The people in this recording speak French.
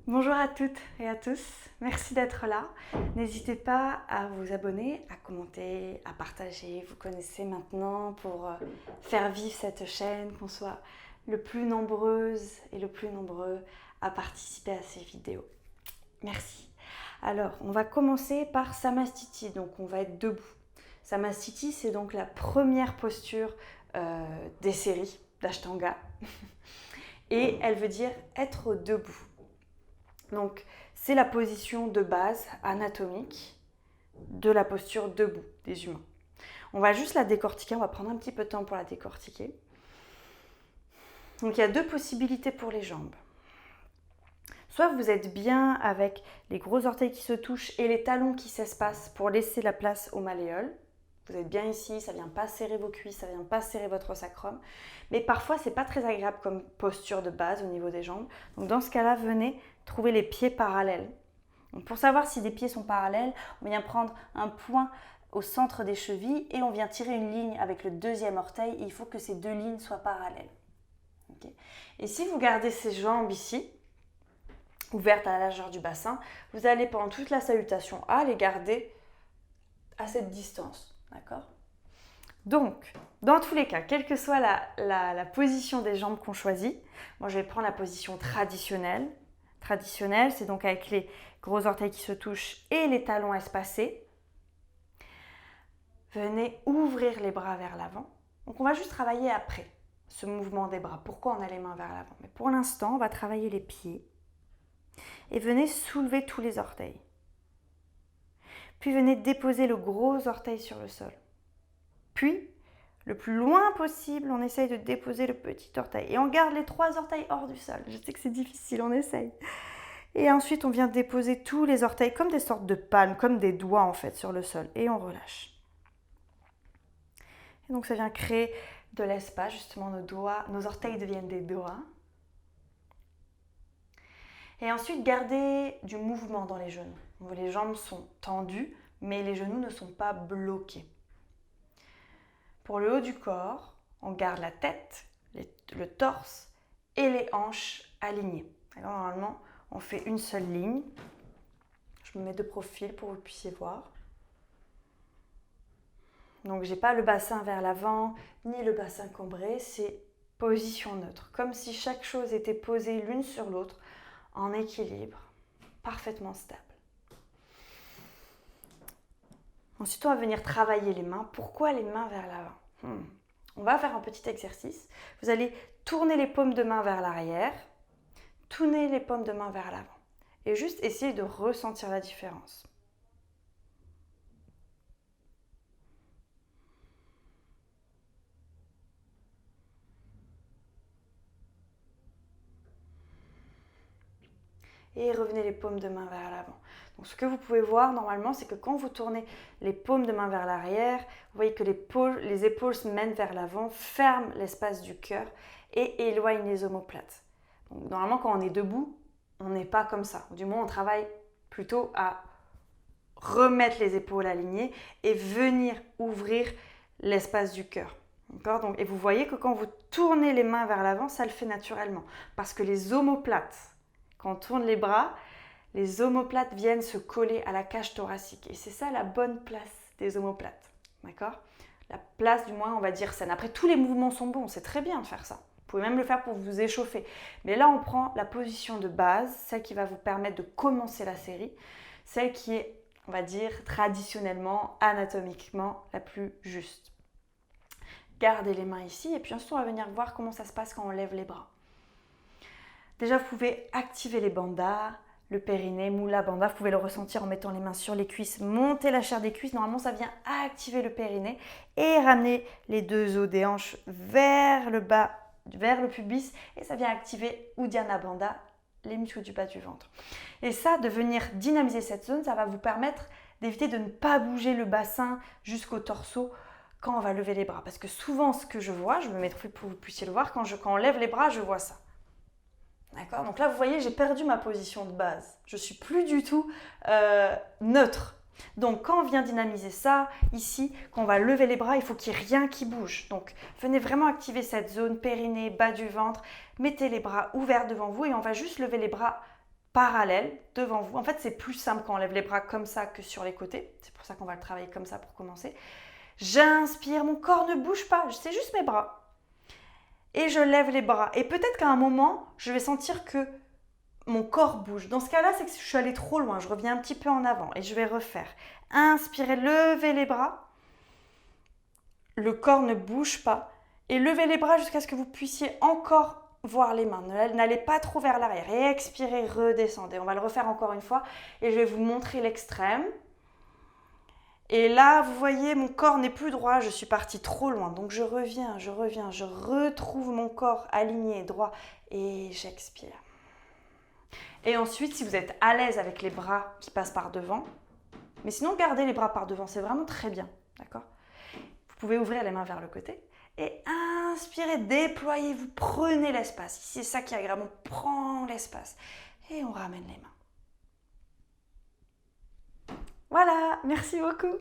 Bonjour à toutes et à tous, merci d'être là. N'hésitez pas à vous abonner, à commenter, à partager. Vous connaissez maintenant pour faire vivre cette chaîne, qu'on soit le plus nombreuses et le plus nombreux à participer à ces vidéos. Merci. Alors, on va commencer par Samastiti, donc on va être debout. Samastiti, c'est donc la première posture des séries d'Ashtanga et elle veut dire être debout. Donc, c'est la position de base anatomique de la posture debout des humains. On va juste la décortiquer, on va prendre un petit peu de temps pour la décortiquer. Donc, il y a deux possibilités pour les jambes. Soit vous êtes bien avec les gros orteils qui se touchent et les talons qui s'espacent pour laisser la place au malléole. Vous êtes bien ici, ça ne vient pas serrer vos cuisses, ça ne vient pas serrer votre sacrum. Mais parfois, ce n'est pas très agréable comme posture de base au niveau des jambes. Donc dans ce cas-là, venez trouver les pieds parallèles. Donc pour savoir si les pieds sont parallèles, on vient prendre un point au centre des chevilles et on vient tirer une ligne avec le deuxième orteil. Et il faut que ces deux lignes soient parallèles. Okay. Et si vous gardez ces jambes ici, ouvertes à la largeur du bassin, vous allez pendant toute la salutation A les garder à cette distance. D'accord ? Donc, dans tous les cas, quelle que soit la position des jambes qu'on choisit, moi je vais prendre la position traditionnelle. Traditionnelle, c'est donc avec les gros orteils qui se touchent et les talons espacés. Venez ouvrir les bras vers l'avant. Donc on va juste travailler après ce mouvement des bras. Pourquoi on a les mains vers l'avant ? Mais pour l'instant, on va travailler les pieds. Et venez soulever tous les orteils. Puis venez déposer le gros orteil sur le sol. Puis, le plus loin possible, on essaye de déposer le petit orteil. Et on garde les trois orteils hors du sol. Je sais que c'est difficile, on essaye. Et ensuite, on vient déposer tous les orteils comme des sortes de palmes, comme des doigts en fait, sur le sol. Et on relâche. Et donc, ça vient créer de l'espace. Justement, nos orteils deviennent des doigts. Et ensuite, gardez du mouvement dans les genoux. Les jambes sont tendues, mais les genoux ne sont pas bloqués. Pour le haut du corps, on garde la tête, le torse et les hanches alignées. Alors, normalement, on fait une seule ligne. Je me mets de profil pour que vous puissiez voir. Donc, je n'ai pas le bassin vers l'avant, ni le bassin cambré, c'est position neutre. Comme si chaque chose était posée l'une sur l'autre, en équilibre, parfaitement stable. Ensuite, on va venir travailler les mains. Pourquoi les mains vers l'avant ? On va faire un petit exercice. Vous allez tourner les paumes de main vers l'arrière, tourner les paumes de main vers l'avant. Et juste essayer de ressentir la différence. Et revenez les paumes de main vers l'avant. Donc, ce que vous pouvez voir normalement, c'est que quand vous tournez les paumes de main vers l'arrière, vous voyez que les épaules se mènent vers l'avant, ferment l'espace du cœur et éloignent les omoplates. Donc, normalement, quand on est debout, on n'est pas comme ça. Du moins, on travaille plutôt à remettre les épaules alignées et venir ouvrir l'espace du cœur. D'accord ? Donc, et vous voyez que quand vous tournez les mains vers l'avant, ça le fait naturellement. Parce que les omoplates, quand on tourne les bras, les omoplates viennent se coller à la cage thoracique. Et c'est ça la bonne place des omoplates. D'accord ? La place, du moins, on va dire saine. Après, tous les mouvements sont bons, c'est très bien de faire ça. Vous pouvez même le faire pour vous échauffer. Mais là, on prend la position de base, celle qui va vous permettre de commencer la série, celle qui est, on va dire, traditionnellement, anatomiquement, la plus juste. Gardez les mains ici et puis ensuite, on va venir voir comment ça se passe quand on lève les bras. Déjà, vous pouvez activer les bandas, le périnée, Mula Bandha. Vous pouvez le ressentir en mettant les mains sur les cuisses, monter la chair des cuisses. Normalement, ça vient activer le périnée et ramener les deux os des hanches vers le bas, vers le pubis. Et ça vient activer Uddiyana Bandha, les muscles du bas du ventre. Et ça, de venir dynamiser cette zone, ça va vous permettre d'éviter de ne pas bouger le bassin jusqu'au torseau quand on va lever les bras. Parce que souvent, ce que je vois, je me mets pour que vous puissiez le voir, quand on lève les bras, je vois ça. D'accord ? Donc là, vous voyez, j'ai perdu ma position de base. Je ne suis plus du tout neutre. Donc, quand on vient dynamiser ça, ici, quand on va lever les bras, il faut qu'il n'y ait rien qui bouge. Donc, venez vraiment activer cette zone périnée, bas du ventre. Mettez les bras ouverts devant vous et on va juste lever les bras parallèles devant vous. En fait, c'est plus simple quand on lève les bras comme ça que sur les côtés. C'est pour ça qu'on va le travailler comme ça pour commencer. J'inspire, mon corps ne bouge pas, c'est juste mes bras. Et je lève les bras. Et peut-être qu'à un moment, je vais sentir que mon corps bouge. Dans ce cas-là, c'est que je suis allée trop loin. Je reviens un petit peu en avant et je vais refaire. Inspirez, levez les bras. Le corps ne bouge pas. Et levez les bras jusqu'à ce que vous puissiez encore voir les mains. N'allez pas trop vers l'arrière. Et expirez, redescendez. On va le refaire encore une fois. Et je vais vous montrer l'extrême. Et là, vous voyez, mon corps n'est plus droit, je suis partie trop loin. Donc je reviens, je retrouve mon corps aligné, droit, et j'expire. Et ensuite, si vous êtes à l'aise avec les bras qui passent par devant, mais sinon, gardez les bras par devant, c'est vraiment très bien, d'accord ? Vous pouvez ouvrir les mains vers le côté et inspirez, déployez-vous, prenez l'espace. Ici, c'est ça qui est agréable, on prend l'espace et on ramène les mains. Voilà, merci beaucoup.